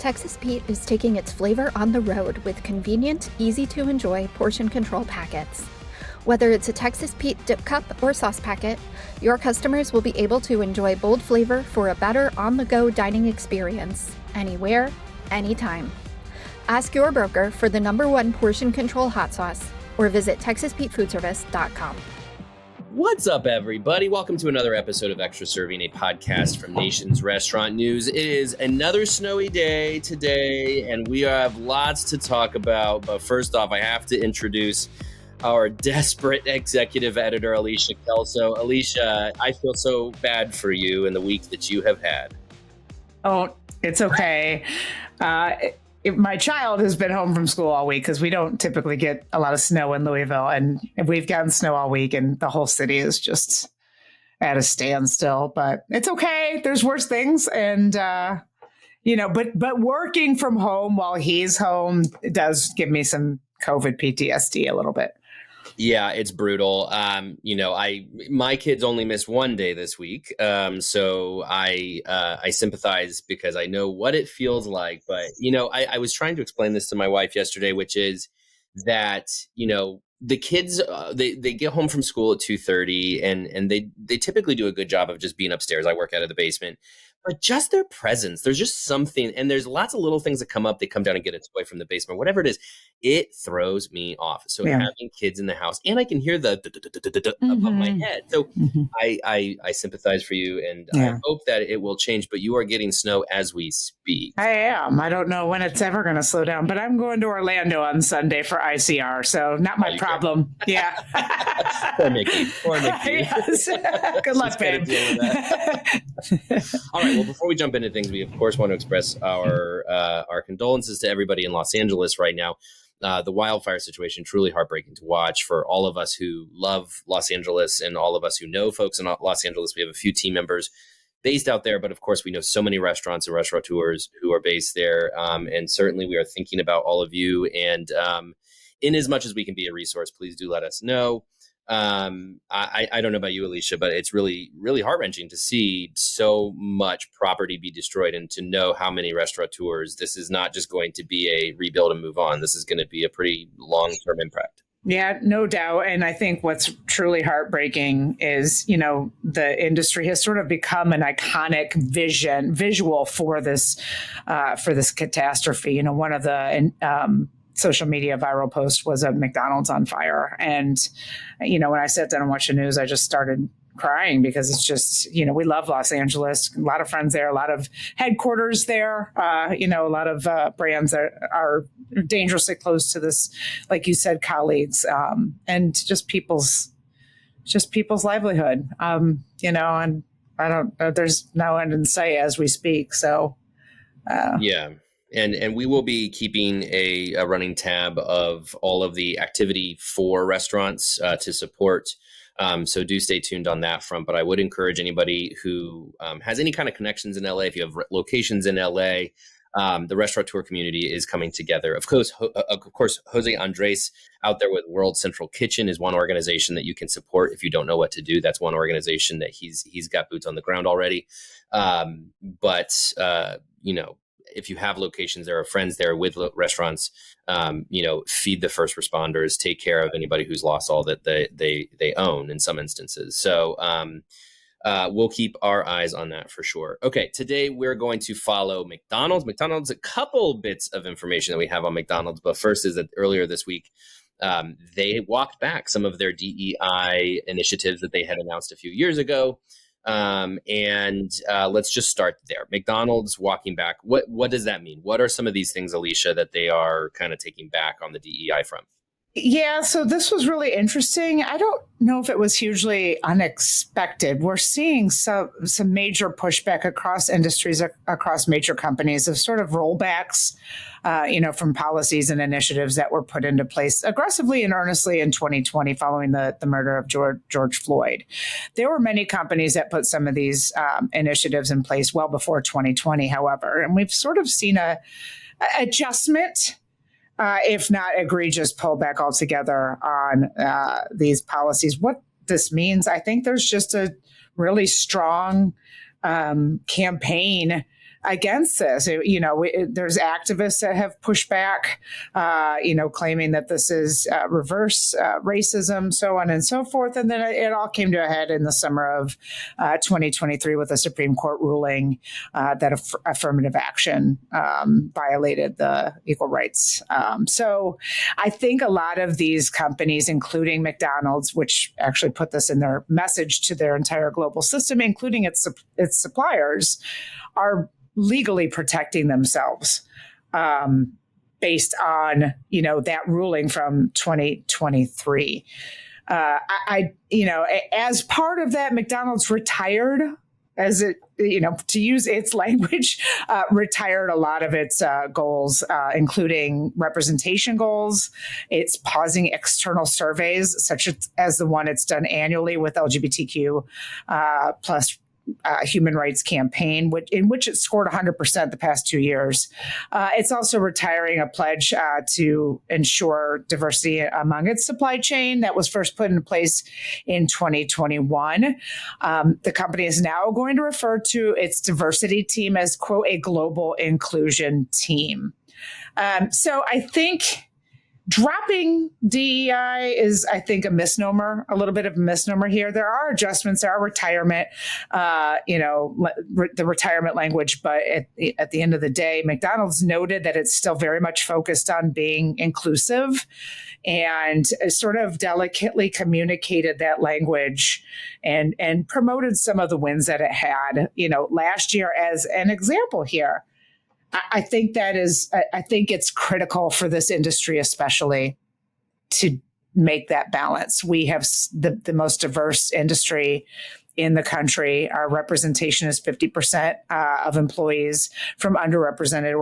Texas Pete is taking its flavor on the road with convenient, easy-to-enjoy portion control packets. Whether it's a Texas Pete dip cup or sauce packet, your customers will be able to enjoy bold flavor for a better on-the-go dining experience, anywhere, anytime. Ask your broker for the #1 portion control hot sauce or visit TexasPeteFoodService.com. What's up, everybody? Welcome to another episode of Extra Serving, a podcast from Nation's Restaurant News. It is another snowy day today, and we have lots to talk about. But first off, I have to introduce our desperate executive editor, Alicia Kelso. Alicia, I feel so bad for you in the week that you have had. Oh, it's okay. My child has been home from school all week because we don't typically get a lot of snow in Louisville, and we've gotten snow all week, and the whole city is just at a standstill. But it's okay. There's worse things, and but working from home while he's home does give me some COVID PTSD a little bit. Yeah, it's brutal. My kids only missed one day this week. So I sympathize because I know what it feels like. But, I was trying to explain this to my wife yesterday, which is that, the kids, they get home from school at 2:30 and they typically do a good job of just being upstairs. I work out of the basement. But just their presence, there's just something, and there's lots of little things that come up. They come down and get a toy from the basement, whatever it is, it throws me off. So having kids in the house, and I can hear the above my head. So I sympathize for you, and I hope that it will change. But you are getting snow as we speak. I am. I don't know when it's ever going to slow down, but I'm going to Orlando on Sunday for ICR, so not my problem. Yeah. Poor Mickey. Yes. Good luck, babe. All right. Well, before we jump into things, we of course want to express our condolences to everybody in Los Angeles right now. The wildfire situation, truly heartbreaking to watch for all of us who love Los Angeles and all of us who know folks in Los Angeles. We have a few team members based out there, but of course we know so many restaurants and restaurateurs who are based there. And certainly we are thinking about all of you. And in as much as we can be a resource, please do let us know. I don't know about you, Alicia, but it's really, really heart-wrenching to see so much property be destroyed and to know how many restaurateurs. This is not just going to be a rebuild and move on. This is going to be a pretty long-term impact. Yeah, no doubt. And I think what's truly heartbreaking is, the industry has sort of become an iconic visual for this catastrophe. One of the social media viral post was a McDonald's on fire. And, when I sat down and watched the news, I just started crying because it's just, we love Los Angeles, a lot of friends there, a lot of headquarters there, a lot of brands that are dangerously close to this, like you said, colleagues, and just people's livelihood, and I don't know, there's no end in sight as we speak. So, yeah. And we will be keeping a running tab of all of the activity for restaurants to support. So do stay tuned on that front. But I would encourage anybody who has any kind of connections in LA, if you have locations in LA, the restaurateur community is coming together. Of course, Jose Andres out there with World Central Kitchen is one organization that you can support if you don't know what to do. That's one organization that he's got boots on the ground already. If you have locations, there are friends there with restaurants, feed the first responders, take care of anybody who's lost all that they own in some instances. So we'll keep our eyes on that for sure. Okay, today we're going to follow McDonald's. McDonald's, a couple bits of information that we have on McDonald's, but first is that earlier this week, they walked back some of their DEI initiatives that they had announced a few years ago. Let's just start there. McDonald's walking back. What does that mean? What are some of these things, Alicia, that they are kind of taking back on the DEI front? Yeah, so this was really interesting. I don't know if it was hugely unexpected. We're seeing some major pushback across industries, across major companies of sort of rollbacks, from policies and initiatives that were put into place aggressively and earnestly in 2020 following the murder of George Floyd. There were many companies that put some of these initiatives in place well before 2020, however, and we've sort of seen a adjustment, if not egregious pullback altogether on these policies. What this means, I think there's just a really strong campaign against this. There's activists that have pushed back, claiming that this is reverse racism, so on and so forth. And then it all came to a head in the summer of 2023 with a Supreme Court ruling that affirmative action violated the equal rights. So I think a lot of these companies, including McDonald's, which actually put this in their message to their entire global system, including its suppliers, are legally protecting themselves based on that ruling from 2023. As part of that, McDonald's retired, to use its language, retired a lot of its goals, including representation goals. It's pausing external surveys, such as the one it's done annually with LGBTQ plus human rights campaign, in which it scored 100% the past 2 years. It's also retiring a pledge to ensure diversity among its supply chain that was first put into place in 2021. The company is now going to refer to its diversity team as, quote, a global inclusion team. So I think dropping DEI is, I think, a little bit of a misnomer here. There are adjustments, there are retirement, the retirement language. But at the end of the day, McDonald's noted that it's still very much focused on being inclusive and sort of delicately communicated that language and promoted some of the wins that it had, last year as an example here. I think it's critical for this industry, especially, to make that balance. We have the most diverse industry in the country. Our representation is 50% of employees from underrepresented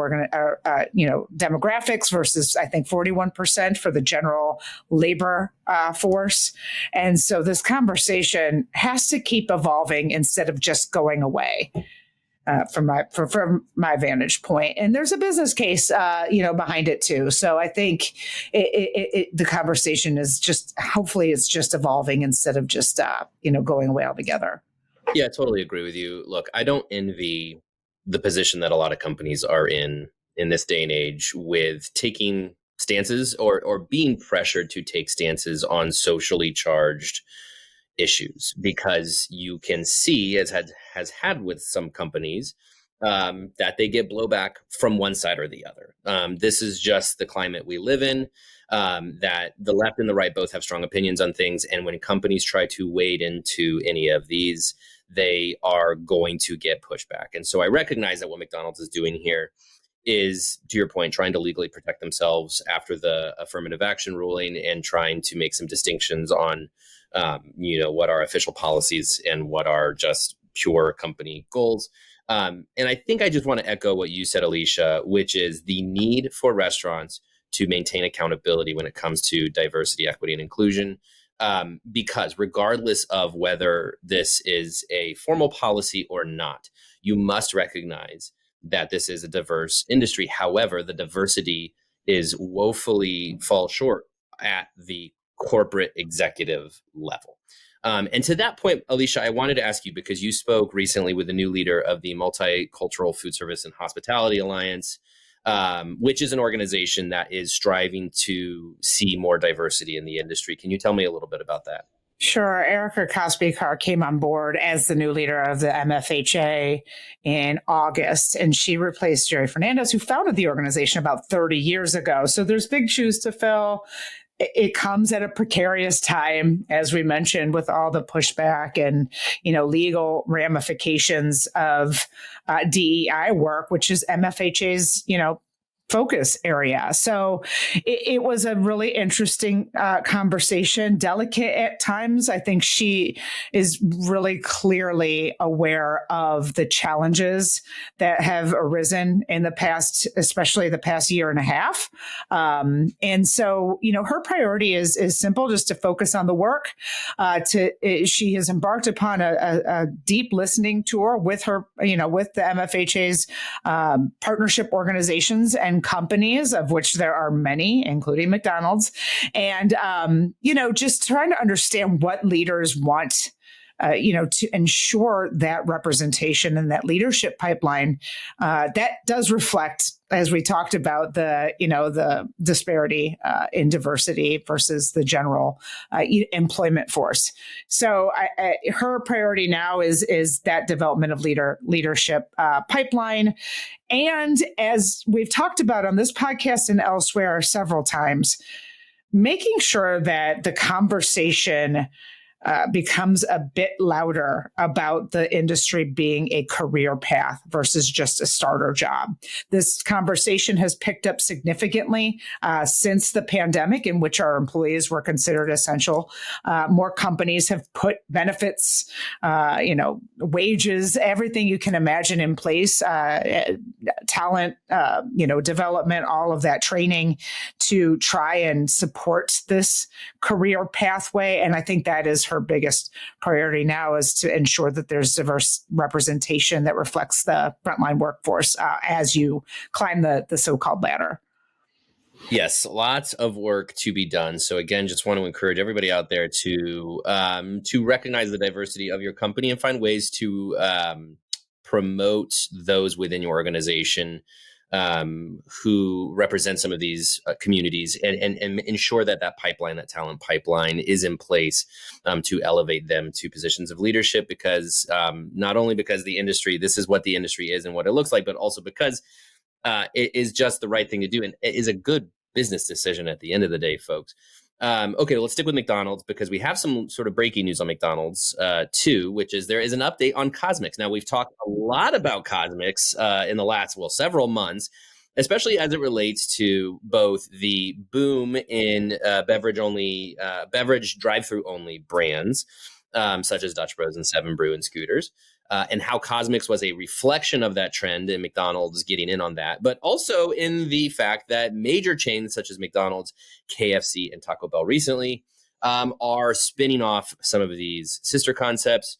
demographics versus, I think, 41% for the general labor force. And so this conversation has to keep evolving instead of just going away. From my vantage point, and there's a business case, behind it too. So I think the conversation is hopefully it's just evolving instead of just going away altogether. Yeah, I totally agree with you. Look, I don't envy the position that a lot of companies are in this day and age with taking stances or being pressured to take stances on socially charged issues, because you can see, as has had with some companies, that they get blowback from one side or the other. This is just the climate we live in, that the left and the right both have strong opinions on things. And when companies try to wade into any of these, they are going to get pushback. And so I recognize that what McDonald's is doing here is, to your point, trying to legally protect themselves after the affirmative action ruling and trying to make some distinctions on what are official policies and what are just pure company goals. And I think I just want to echo what you said, Alicia, which is the need for restaurants to maintain accountability when it comes to diversity, equity, and inclusion. Because regardless of whether this is a formal policy or not, you must recognize that this is a diverse industry. However, the diversity is woefully fall short at the corporate executive level. And to that point, Alicia, I wanted to ask you, because you spoke recently with the new leader of the Multicultural Food Service and Hospitality Alliance, which is an organization that is striving to see more diversity in the industry. Can you tell me a little bit about that? Sure. Erica Cosby-Carr came on board as the new leader of the MFHA in August, and she replaced Jerry Fernandez, who founded the organization about 30 years ago. So there's big shoes to fill. It comes at a precarious time, as we mentioned, with all the pushback and, legal ramifications of DEI work, which is MFHA's, focus area. So it was a really interesting conversation, delicate at times. I think she is really clearly aware of the challenges that have arisen in the past, especially the past year and a half. And so, her priority is simple, just to focus on the work. She has embarked upon a deep listening tour with her, with the MFHA's partnership organizations and companies, of which there are many, including McDonald's, and just trying to understand what leaders want to ensure that representation and that leadership pipeline that does reflect, as we talked about, the disparity in diversity versus the general employment force. So her priority now is that development of leadership pipeline. And as we've talked about on this podcast and elsewhere several times, making sure that the conversation becomes a bit louder about the industry being a career path versus just a starter job. This conversation has picked up significantly since the pandemic, in which our employees were considered essential. More companies have put benefits, wages, everything you can imagine in place, talent, development, all of that training to try and support this career pathway. And I think that is her biggest priority now, is to ensure that there's diverse representation that reflects the frontline workforce as you climb the so-called ladder. Yes, lots of work to be done. So again, just want to encourage everybody out there to recognize the diversity of your company and find ways to promote those within your organization who represent some of these communities, and ensure that pipeline, that talent pipeline, is in place to elevate them to positions of leadership. Because not only because the industry, this is what the industry is and what it looks like, but also because it is just the right thing to do, and it is a good business decision at the end of the day, folks. Okay, let's stick with McDonald's, because we have some sort of breaking news on McDonald's too, which is there is an update on Cosmics. Now, we've talked a lot about Cosmics in the last, several months, especially as it relates to both the boom in beverage drive-through only brands, such as Dutch Bros and Seven Brew and Scooters, and how Cosmics was a reflection of that trend and McDonald's getting in on that, but also in the fact that major chains such as McDonald's, KFC, and Taco Bell recently are spinning off some of these sister concepts,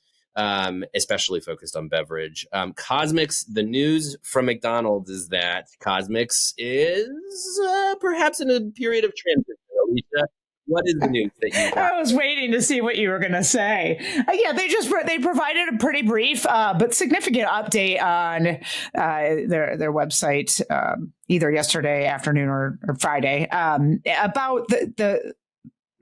especially focused on beverage. Cosmics, the news from McDonald's is that Cosmics is perhaps in a period of transition. Alicia, what is the news that you got? I was waiting to see what you were going to say. They provided a pretty brief but significant update on their website either yesterday afternoon or Friday about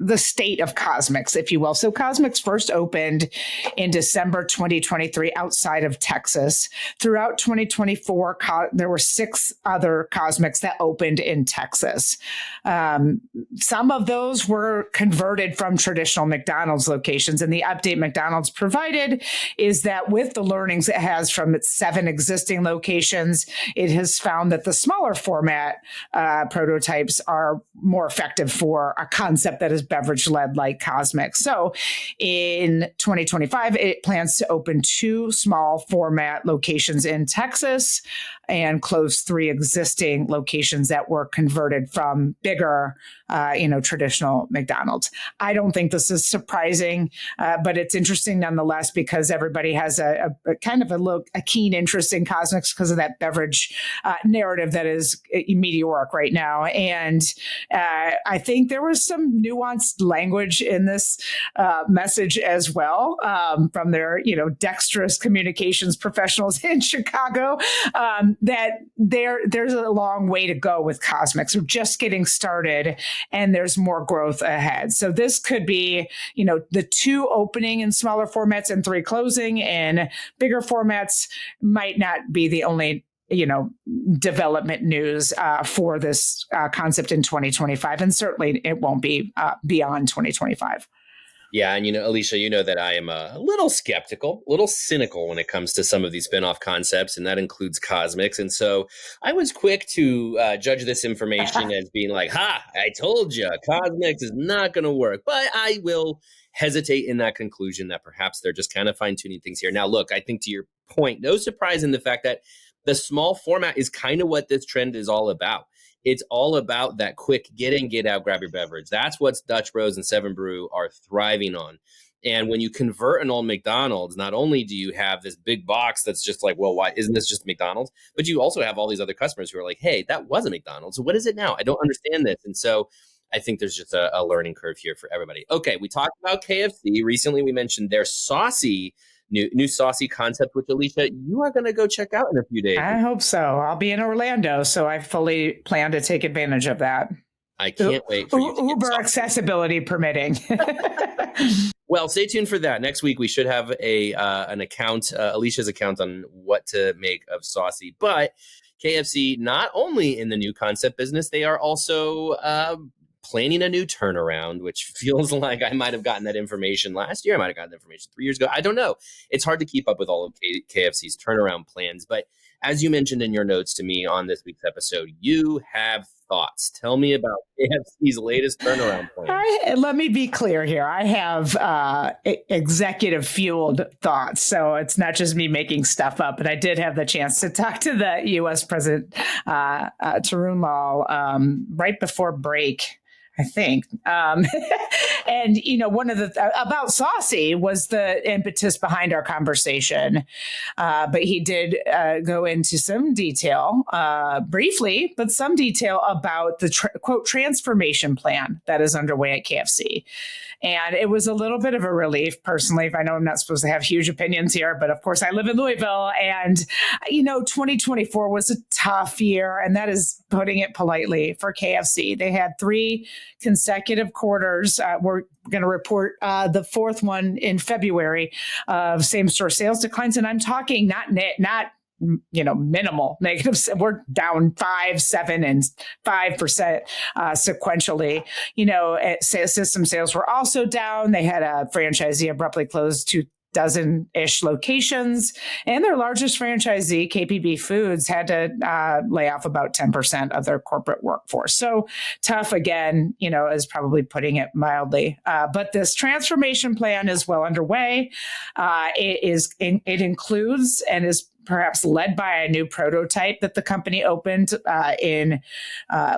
the state of Cosmics, if you will. So Cosmics first opened in December 2023 outside of Texas. Throughout 2024, there were 6 other Cosmics that opened in Texas. Some of those were converted from traditional McDonald's locations. And the update McDonald's provided is that with the learnings it has from its 7 existing locations, it has found that the smaller format prototypes are more effective for a concept that is beverage-led like Cosmic. So in 2025, it plans to open 2 small format locations in Texas and close 3 existing locations that were converted from bigger, traditional McDonald's. I don't think this is surprising, but it's interesting nonetheless, because everybody has a kind of a keen interest in Cosmics because of that beverage narrative that is meteoric right now. And I think there was some nuanced language in this message as well from their, dexterous communications professionals in Chicago, that there's a long way to go with Cosmics. We're just getting started, and there's more growth ahead. So this could be, the 2 opening in smaller formats and 3 closing in bigger formats might not be the only development news for this concept in 2025. And certainly it won't be beyond 2025. Yeah. And, Alicia, that I am a little skeptical, a little cynical when it comes to some of these spinoff concepts, and that includes Cosmics. And so I was quick to judge this information as being like, I told you, Cosmics is not going to work. But I will hesitate in that conclusion that perhaps they're just kind of fine-tuning things here. Now, look, I think to your point, no surprise in the fact that the small format is kind of what this trend is all about. It's all about that quick get in, get out, grab your beverage. That's what Dutch Bros and Seven Brew are thriving on. And when you convert an old McDonald's, not only do you have this big box that's just like, well, why isn't this just McDonald's? But you also have all these other customers who are like, hey, that was a McDonald's. So what is it now? I don't understand this. And so I think there's just a learning curve here for everybody. Okay, we talked about KFC. Recently, we mentioned their Saucy, new Saucy concept, which, Alicia, you are going to go check out in a few days. I hope so. I'll be in Orlando, so I fully plan to take advantage of that. I can't wait for you to Uber accessibility permitting. Well, stay tuned for that. Next week, we should have an account, Alicia's account on what to make of Saucy. But KFC, not only in the new concept business, they are also planning a new turnaround, which feels like I might have gotten that information last year. I might have gotten that information 3 years ago. I don't know. It's hard to keep up with all of KFC's turnaround plans. But as you mentioned in your notes to me on this week's episode, you have thoughts. Tell me about KFC's latest turnaround plan. Let me be clear here. I have executive fueled thoughts. So it's not just me making stuff up, but I did have the chance to talk to the U.S. President, Tarun Lal, right before break, I think. And, one of about Saucy was the impetus behind our conversation. But he did go into some detail, briefly, but some detail about the quote transformation plan that is underway at KFC. And it was a little bit of a relief, personally. I know I'm not supposed to have huge opinions here, but of course I live in Louisville. And, 2024 was a tough year, and that is putting it politely for KFC. They had 3 consecutive quarters. We're going to report the 4th one in February of same-store sales declines. And I'm talking not minimal negatives. We're down 5%, 7%, and 5% sequentially. System sales were also down. They had a franchisee abruptly close 24 locations, and their largest franchisee, KPB Foods, had to lay off about 10% of their corporate workforce. So tough again, is probably putting it mildly. But this transformation plan is well underway. It includes and is perhaps led by a new prototype that the company opened in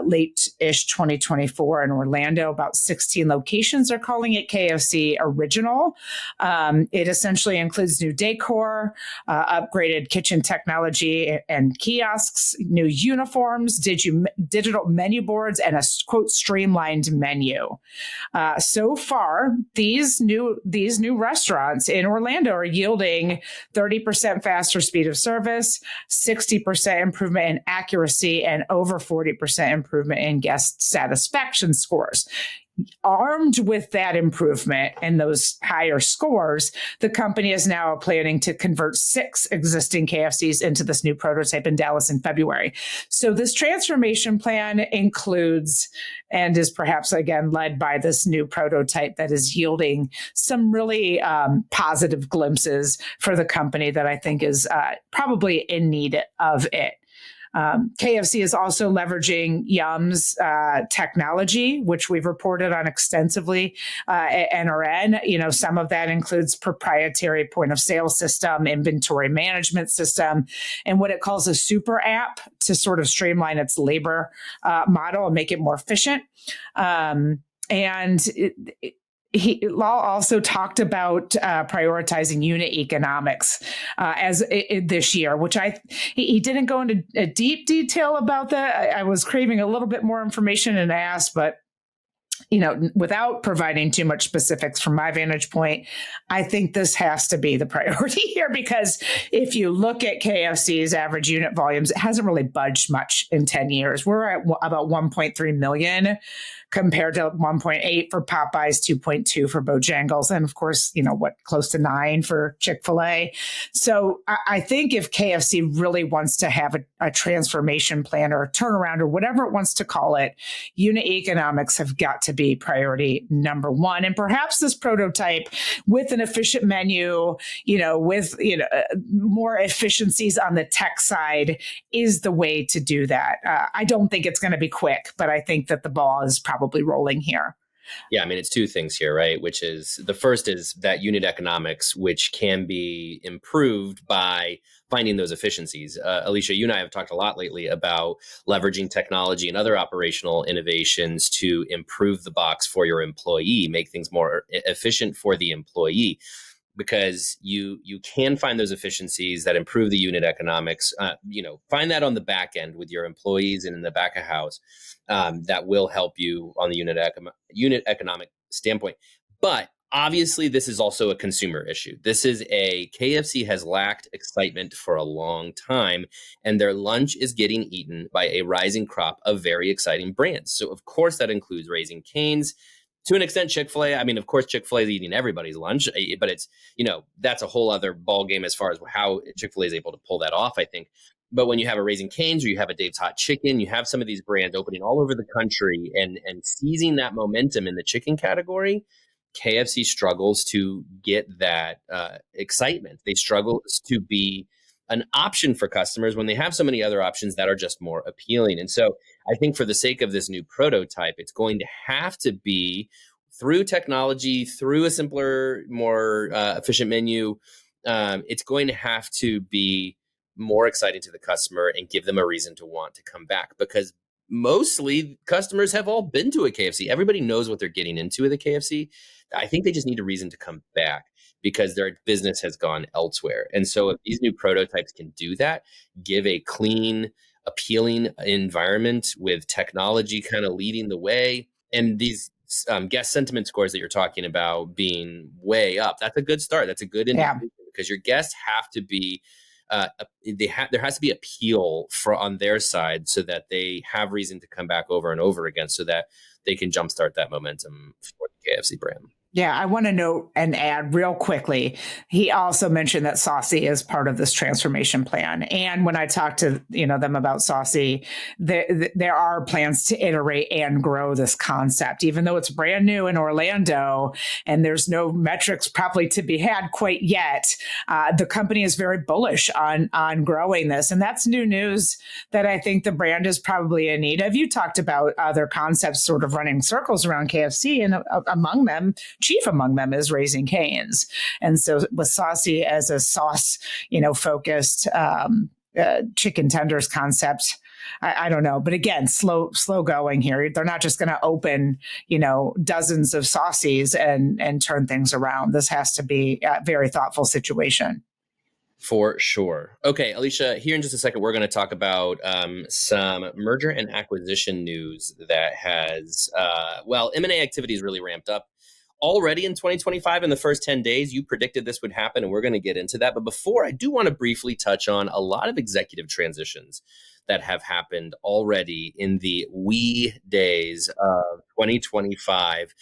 late-ish 2024 in Orlando. About 16 locations are calling it KFC Original. It essentially includes new decor, upgraded kitchen technology and kiosks, new uniforms, digital menu boards, and a quote streamlined menu. So far, these new restaurants in Orlando are yielding 30% faster speed of service, 60% improvement in accuracy, and over 40% improvement in guest satisfaction scores. Armed with that improvement and those higher scores, the company is now planning to convert 6 existing KFCs into this new prototype in Dallas in February. So this transformation plan includes and is perhaps, again, led by this new prototype that is yielding some really positive glimpses for the company that I think is probably in need of it. KFC is also leveraging Yum's technology, which we've reported on extensively at NRN. Some of that includes proprietary point of sale system, inventory management system, and what it calls a super app to sort of streamline its labor model and make it more efficient. Lal also talked about prioritizing unit economics this year, which he didn't go into a deep detail about that. I was craving a little bit more information and asked, but without providing too much specifics from my vantage point, I think this has to be the priority here, because if you look at KFC's average unit volumes, it hasn't really budged much in 10 years. We're at about 1.3 million compared to 1.8 for Popeyes, 2.2 for Bojangles, and of course, close to 9 for Chick-fil-A. So I think if KFC really wants to have a transformation plan or a turnaround or whatever it wants to call it, unit economics have got to be priority number one. And perhaps this prototype with an efficient menu, with more efficiencies on the tech side is the way to do that. I don't think it's going to be quick, but I think that the ball is probably rolling here. Yeah, I mean, it's 2 things here, right? Which is, the first is that unit economics, which can be improved by finding those efficiencies. Alicia, you and I have talked a lot lately about leveraging technology and other operational innovations to improve the box for your employee, make things more efficient for the employee. because you can find those efficiencies that improve the unit economics. Find that on the back end with your employees and in the back of house, that will help you on the unit economic standpoint. But obviously, this is also a consumer issue. KFC has lacked excitement for a long time, and their lunch is getting eaten by a rising crop of very exciting brands. So of course that includes Raising Cane's, to an extent Chick-fil-A. I mean, of course Chick-fil-A is eating everybody's lunch, but it's, that's a whole other ball game as far as how Chick-fil-A is able to pull that off, I think. But when you have a Raising Cane's or you have a Dave's Hot Chicken, you have some of these brands opening all over the country and seizing that momentum in the chicken category. KFC struggles to get that excitement. They struggle to be an option for customers when they have so many other options that are just more appealing. And so I think for the sake of this new prototype, it's going to have to be through technology, through a simpler, more efficient menu. It's going to have to be more exciting to the customer and give them a reason to want to come back, because mostly customers have all been to a KFC. Everybody knows what they're getting into with a KFC. I think they just need a reason to come back because their business has gone elsewhere. And so if these new prototypes can do that, give a clean, appealing environment with technology kind of leading the way, and these guest sentiment scores that you're talking about being way up, that's a good start. That's a good indication, because your guests have to be there has to be appeal on their side so that they have reason to come back over and over again, so that they can jumpstart that momentum for the KFC brand. Yeah, I want to note and add real quickly, he also mentioned that Saucy is part of this transformation plan. And when I talked to them about Saucy, there are plans to iterate and grow this concept, even though it's brand new in Orlando and there's no metrics probably to be had quite yet. The company is very bullish on growing this. And that's new news that I think the brand is probably in need of. You talked about other concepts sort of running circles around KFC, and chief among them is Raising Cane's. And so with Saucy as a sauce, focused chicken tenders concept, I don't know. But again, slow going here. They're not just going to open, dozens of Saucies and turn things around. This has to be a very thoughtful situation. For sure. Okay, Alicia, here in just a second, we're going to talk about some merger and acquisition news that has, M&A activity is really ramped up already in 2025. In the first 10 days, you predicted this would happen, and we're going to get into that. But before, I do want to briefly touch on a lot of executive transitions that have happened already in the wee days of 2025.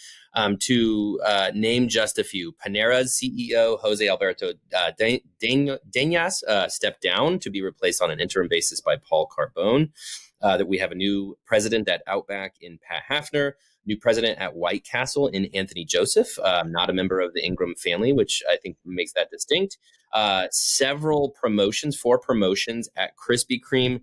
To name just a few, Panera's CEO, Jose Alberto Deñas, stepped down to be replaced on an interim basis by Paul Carbone. That we have a new president at Outback in Pat Hafner, new president at White Castle in Anthony Joseph, not a member of the Ingram family, which I think makes that distinct. 4 promotions at Krispy Kreme.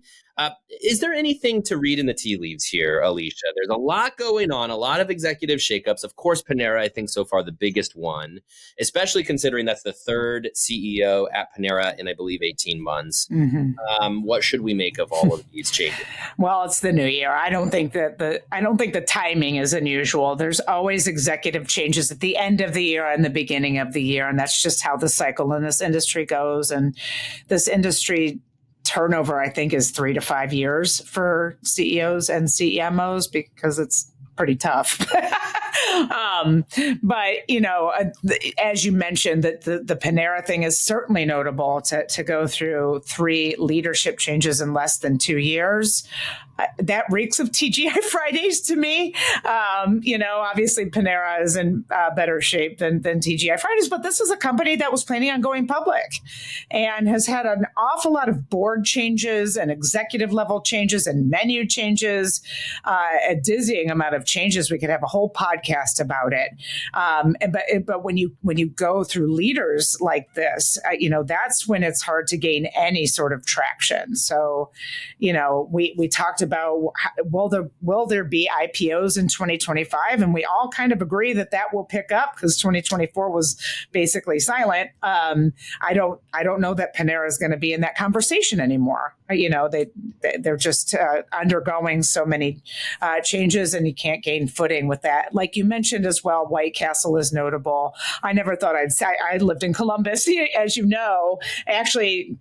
Is there anything to read in the tea leaves here, Alicia? There's a lot going on, a lot of executive shakeups. Of course, Panera, I think so far the biggest one, especially considering that's the third CEO at Panera in, I believe, 18 months. Mm-hmm. What should we make of all of these changes? Well, it's the new year. I don't think the timing is unusual. There's always executive changes at the end of the year and the beginning of the year, and that's just how the cycle in this industry goes. And this industry turnover, I think, is 3 to 5 years for CEOs and CMOs because it's pretty tough. But, as you mentioned, that the Panera thing is certainly notable to go through 3 leadership changes in less than 2 years. That reeks of TGI Fridays to me. Obviously Panera is in better shape than TGI Fridays, but this is a company that was planning on going public and has had an awful lot of board changes and executive level changes and menu changes, a dizzying amount of changes. We could have a whole podcast about it. But when you go through leaders like this, that's when it's hard to gain any sort of traction. So, we talked about will there be IPOs in 2025, and we all kind of agree that will pick up because 2024 was basically silent. I don't know that Panera is going to be in that conversation anymore. They're just undergoing so many changes, and you can't gain footing with that. Like you mentioned as well, White Castle is notable. I never thought I'd say, I lived in Columbus, as you know, actually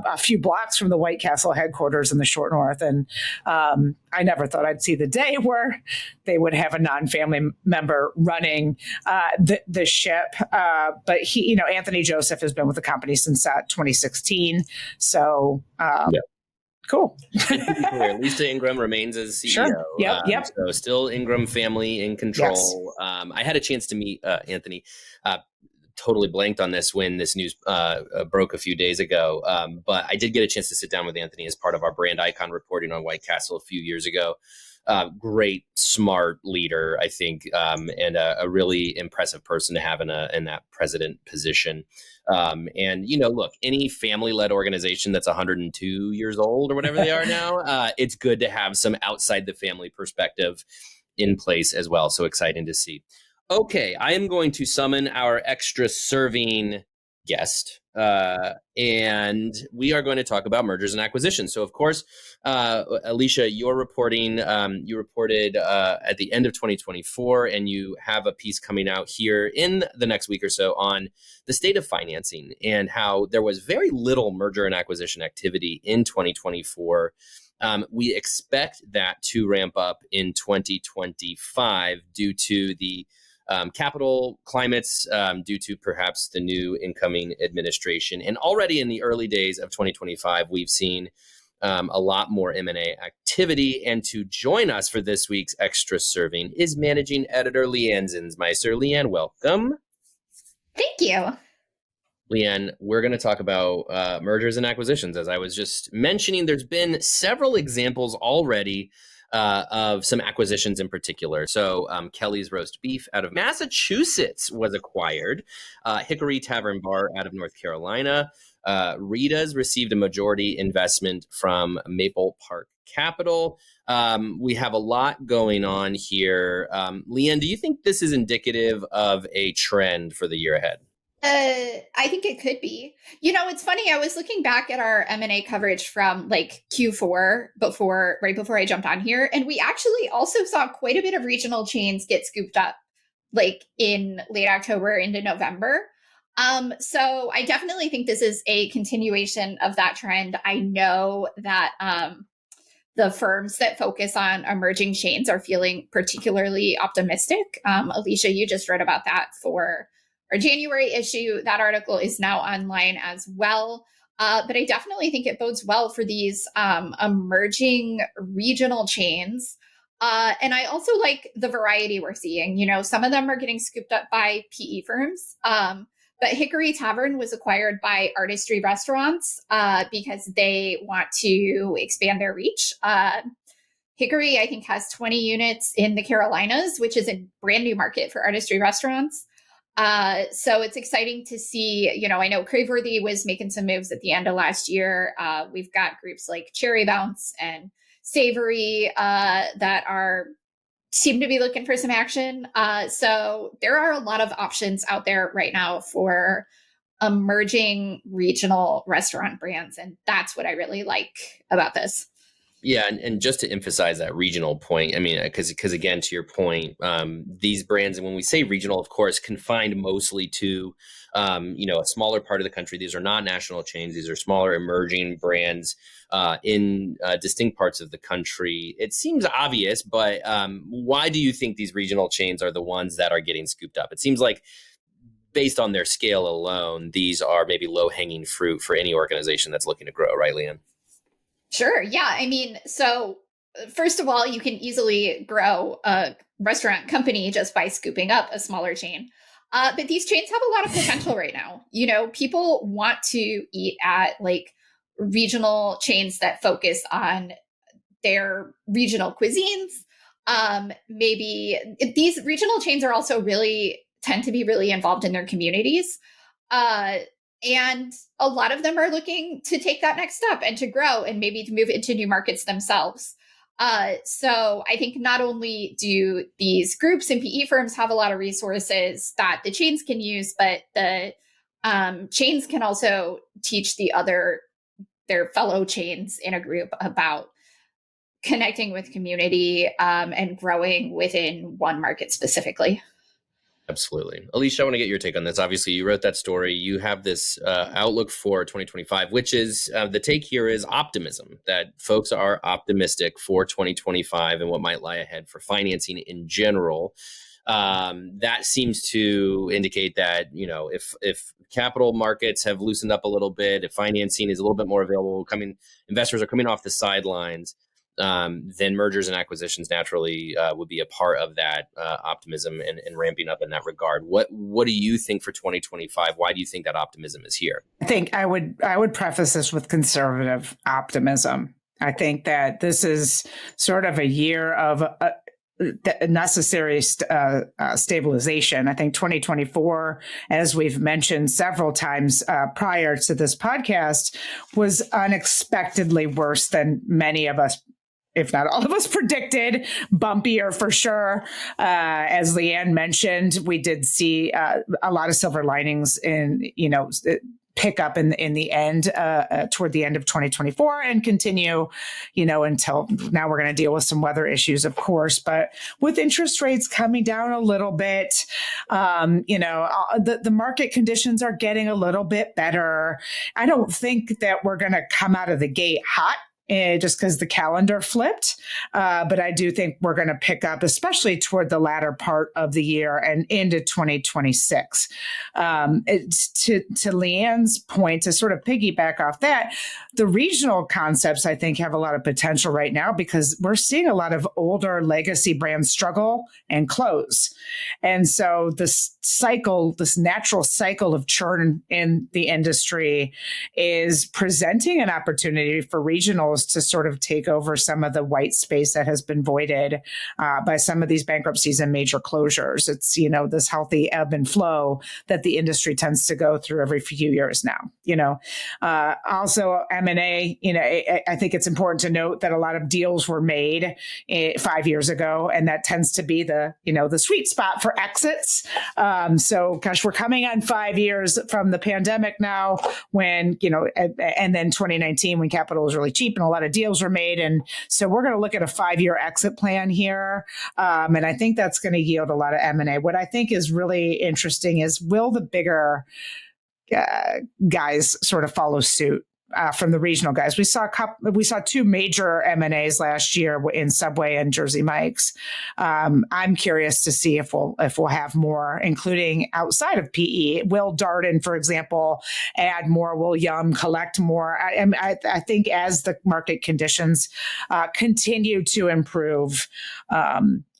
a few blocks from the White Castle headquarters in the short north. And I never thought I'd see the day where they would have a non-family member running the ship. But Anthony Joseph has been with the company since 2016. So, cool. Lisa Ingram remains as CEO. Sure. Yep. So still Ingram family in control. Yes. I had a chance to meet Anthony. Totally blanked on this when this news broke a few days ago. But I did get a chance to sit down with Anthony as part of our brand icon reporting on White Castle a few years ago. Great, smart leader, I think, and a really impressive person to have in that president position. And, look, any family-led organization that's 102 years old or whatever they are now, it's good to have some outside the family perspective in place as well. So exciting to see. Okay, I am going to summon our extra serving guest, and we are going to talk about mergers and acquisitions. So, of course, Alicia, you're reporting. You reported at the end of 2024, and you have a piece coming out here in the next week or so on the state of financing and how there was very little merger and acquisition activity in 2024. We expect that to ramp up in 2025 due to the capital climates, due to perhaps the new incoming administration. And already in the early days of 2025, we've seen a lot more M&A activity. And to join us for this week's Extra Serving is managing editor Leigh Anne Zinsmeister. Leigh Anne, welcome. Thank you. Leigh Anne, we're going to talk about mergers and acquisitions. As I was just mentioning, there's been several examples already of some acquisitions in particular. So Kelly's Roast Beef out of Massachusetts was acquired. Hickory Tavern Bar out of North Carolina. Rita's received a majority investment from Maple Park Capital. We have a lot going on here. Leigh Anne, do you think this is indicative of a trend for the year ahead? I think it could be. It's funny. I was looking back at our M&A coverage from like Q4 right before I jumped on here. And we actually also saw quite a bit of regional chains get scooped up like in late October into November. So I definitely think this is a continuation of that trend. I know that the firms that focus on emerging chains are feeling particularly optimistic. Alicia, you just read about that for our January issue. That article is now online as well. But I definitely think it bodes well for these emerging regional chains. And I also like the variety we're seeing. Some of them are getting scooped up by PE firms. But Hickory Tavern was acquired by Artistry Restaurants because they want to expand their reach. Hickory, I think, has 20 units in the Carolinas, which is a brand new market for Artistry Restaurants. So it's exciting to see, I know Craveworthy was making some moves at the end of last year. We've got groups like Cherry Bounce and Savory that seem to be looking for some action. So there are a lot of options out there right now for emerging regional restaurant brands. And that's what I really like about this. Yeah, and just to emphasize that regional point, I mean, because again, to your point, these brands, and when we say regional, of course, confined mostly to, a smaller part of the country. These are not national chains. These are smaller emerging brands in distinct parts of the country. It seems obvious, but why do you think these regional chains are the ones that are getting scooped up? It seems like based on their scale alone, these are maybe low-hanging fruit for any organization that's looking to grow, right, Leigh Anne? Sure. Yeah. I mean, so first of all, you can easily grow a restaurant company just by scooping up a smaller chain. But these chains have a lot of potential right now. People want to eat at like regional chains that focus on their regional cuisines. Maybe these regional chains are also tend to be really involved in their communities. And a lot of them are looking to take that next step and to grow and maybe to move into new markets themselves. So I think not only do these groups and PE firms have a lot of resources that the chains can use, but the chains can also teach their fellow chains in a group about connecting with community and growing within one market specifically. Absolutely. Alicia, I want to get your take on this. Obviously, you wrote that story. You have this outlook for 2025, which is the take here is optimism, that folks are optimistic for 2025 and what might lie ahead for financing in general. That seems to indicate that, if capital markets have loosened up a little bit, if financing is a little bit more available, investors are coming off the sidelines, then mergers and acquisitions naturally would be a part of that optimism and ramping up in that regard. What do you think for 2025? Why do you think that optimism is here? I think I would preface this with conservative optimism. I think that this is sort of a year of necessary stabilization. I think 2024, as we've mentioned several times prior to this podcast, was unexpectedly worse than many of us, if not all of us, predicted. Bumpier for sure. As Leigh Anne mentioned, we did see a lot of silver linings in, pick up in the end, toward the end of 2024 and continue, until now. We're going to deal with some weather issues, of course, but with interest rates coming down a little bit, the market conditions are getting a little bit better. I don't think that we're going to come out of the gate hot, just because the calendar flipped. But I do think we're going to pick up, especially toward the latter part of the year and into 2026. To Leigh Anne's point, to sort of piggyback off that, the regional concepts, I think, have a lot of potential right now because we're seeing a lot of older legacy brands struggle and close. And so this natural cycle of churn in the industry is presenting an opportunity for regionals to sort of take over some of the white space that has been voided by some of these bankruptcies and major closures. It's, this healthy ebb and flow that the industry tends to go through every few years now. Also M&A, I think it's important to note that a lot of deals were made 5 years ago, and that tends to be the sweet spot for exits. So gosh, we're coming on 5 years from the pandemic now when, and then 2019 when capital was really cheap and a lot of deals were made. And so we're going to look at a 5-year exit plan here. And I think that's going to yield a lot of M&A. What I think is really interesting is, will the bigger guys sort of follow suit? From the regional guys, we saw two major M&As last year in Subway and Jersey Mike's. I'm curious to see if we'll have more, including outside of PE. Will Darden, for example, add more? Will Yum collect more? I think as the market conditions continue to improve,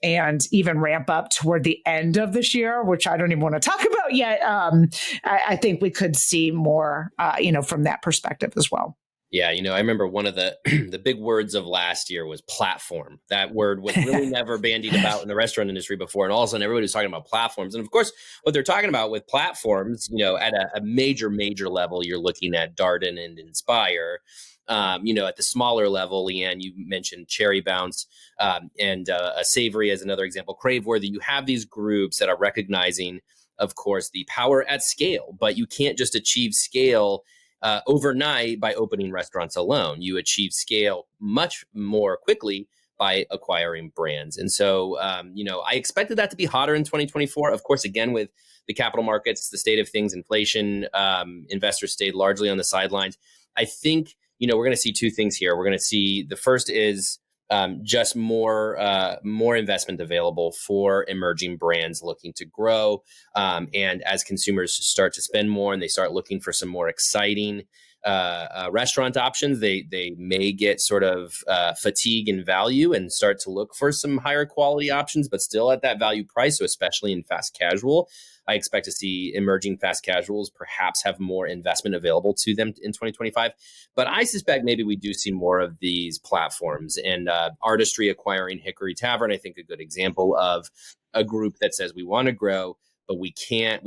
and even ramp up toward the end of this year, which I don't even want to talk about yet. I think we could see more, from that perspective as well. Yeah, I remember one of the the big words of last year was platform. That word was really never bandied about in the restaurant industry before, and all of a sudden everybody was talking about platforms. And of course, what they're talking about with platforms, at a major level, you're looking at Darden and Inspire. At the smaller level, Leigh Anne, you mentioned Cherry Bounce, and a Savory as another example, Craveworthy. You have these groups that are recognizing, of course, the power at scale, but you can't just achieve scale overnight by opening restaurants alone. You achieve scale much more quickly by acquiring brands. And so, I expected that to be hotter in 2024. Of course, again, with the capital markets, the state of things, inflation, investors stayed largely on the sidelines. I think, we're going to see two things here. We're going to see, the first is just more investment available for emerging brands looking to grow. And as consumers start to spend more and they start looking for some more exciting restaurant options, they may get sort of fatigue in value and start to look for some higher quality options, but still at that value price. So especially in fast casual, I expect to see emerging fast casuals perhaps have more investment available to them in 2025. But I suspect maybe we do see more of these platforms, and Artistry acquiring Hickory Tavern, I think a good example of a group that says we want to grow, but we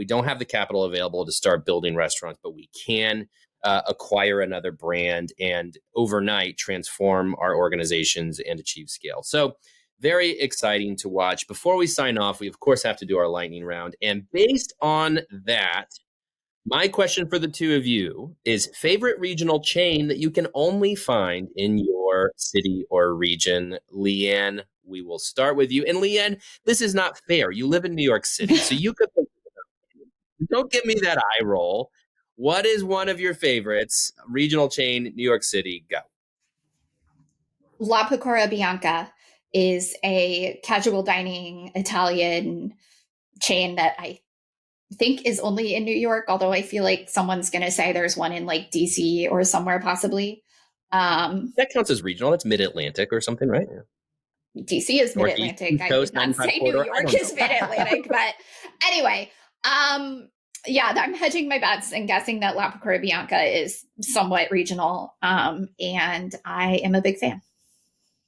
don't have the capital available to start building restaurants, but we can acquire another brand and overnight transform our organizations and achieve scale. So very exciting to watch. Before we sign off, we of course have to do our lightning round. And based on that, My question for the two of you is favorite regional chain that you can only find in your city or region. Leigh Anne, we will start with you. And Leigh Anne, this is not fair. You live in New York City, so you could don't give me that eye roll. What is one of your favorites? Regional chain, New York City, go. La Pecora Bianca is a casual dining Italian chain that I think is only in New York, although I feel like someone's going to say there's one in like DC or somewhere possibly. That counts as regional. That's mid-Atlantic or something, right? Yeah. DC is mid-Atlantic. I would not say New York is mid-Atlantic, but anyway, yeah, I'm hedging my bets and guessing that La Pecora Bianca is somewhat regional, and I am a big fan.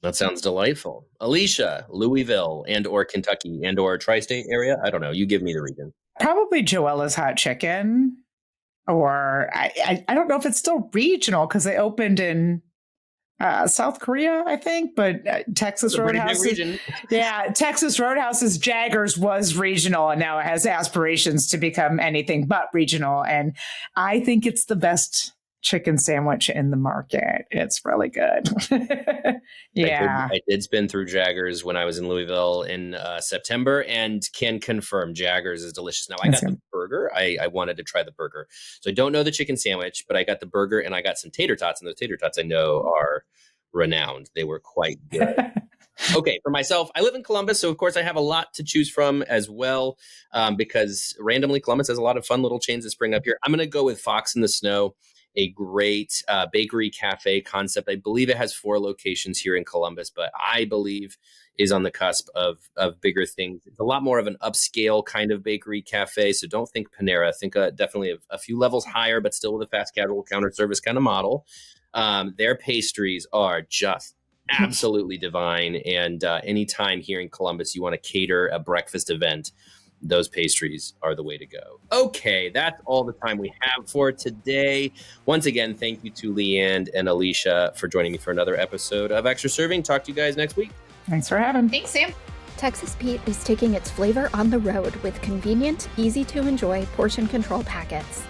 That sounds delightful. Alicia, Louisville and or Kentucky and or tri-state area? I don't know. You give me the region. Probably Joella's Hot Chicken, or I don't know if it's still regional because they opened in South Korea, I think, but Texas Roadhouse. Texas Roadhouse's Jaggers was regional, and now it has aspirations to become anything but regional. And I think it's the best chicken sandwich in the market. It's really good. Yeah. I did spin through Jaggers when I was in Louisville in September and can confirm Jaggers is delicious. Now, I got the burger. I wanted to try the burger. So I don't know the chicken sandwich, but I got the burger and I got some tater tots. And those tater tots I know are renowned. They were quite good. Okay, for myself, I live in Columbus, so of course I have a lot to choose from as well, because randomly Columbus has a lot of fun little chains that spring up here. I'm going to go with Fox in the Snow, a great bakery cafe concept. I believe it has 4 locations here in Columbus, but I believe is on the cusp of bigger things. It's a lot more of an upscale kind of bakery cafe, so don't think Panera. Think definitely a few levels higher, but still with a fast casual counter service kind of model. Their pastries are just absolutely divine. And anytime here in Columbus you want to cater a breakfast event, those pastries are the way to go. Okay, that's all the time we have for today. Once again, thank you to Leigh Anne and Alicia for joining me for another episode of Extra Serving. Talk to you guys next week. Thanks for having me. Thanks, Sam. Texas Pete is taking its flavor on the road with convenient, easy-to-enjoy portion control packets.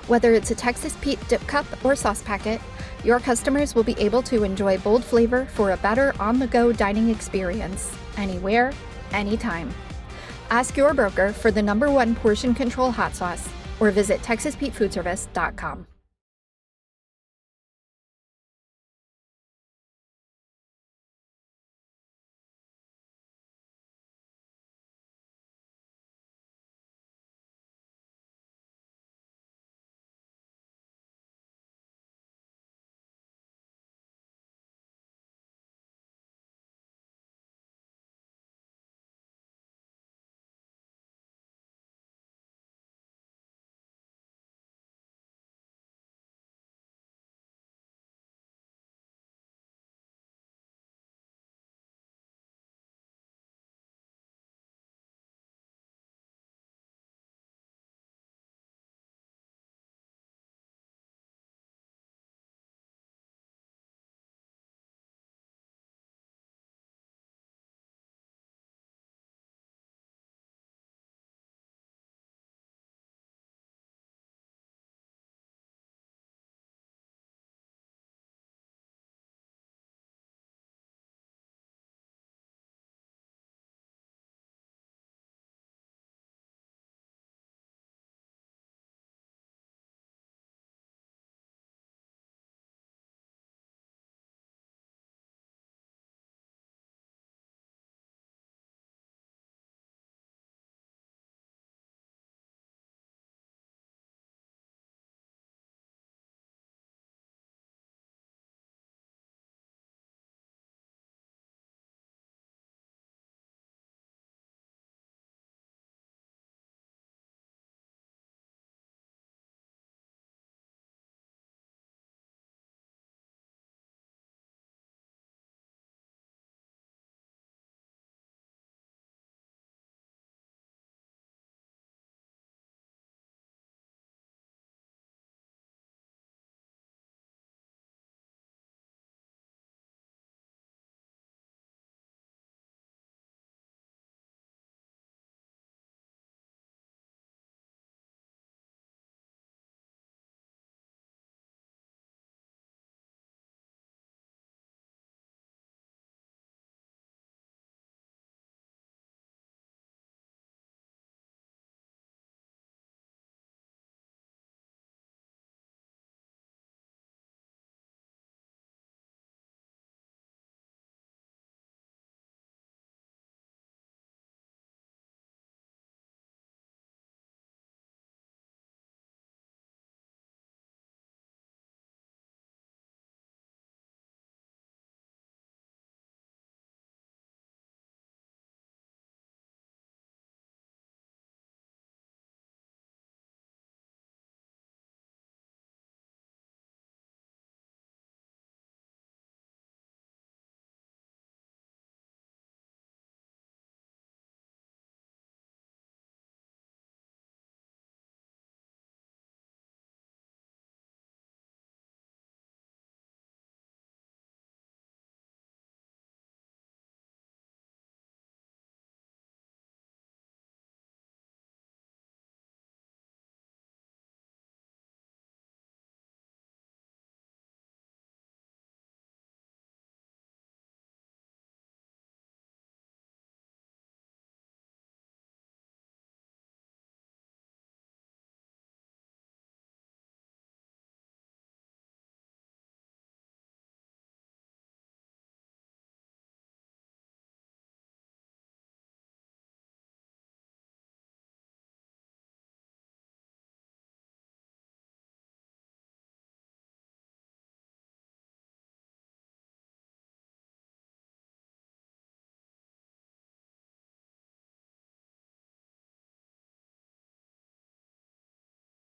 Whether it's a Texas Pete dip cup or sauce packet, your customers will be able to enjoy bold flavor for a better on-the-go dining experience, anywhere, anytime. Ask your broker for the #1 portion control hot sauce or visit TexasPeteFoodService.com.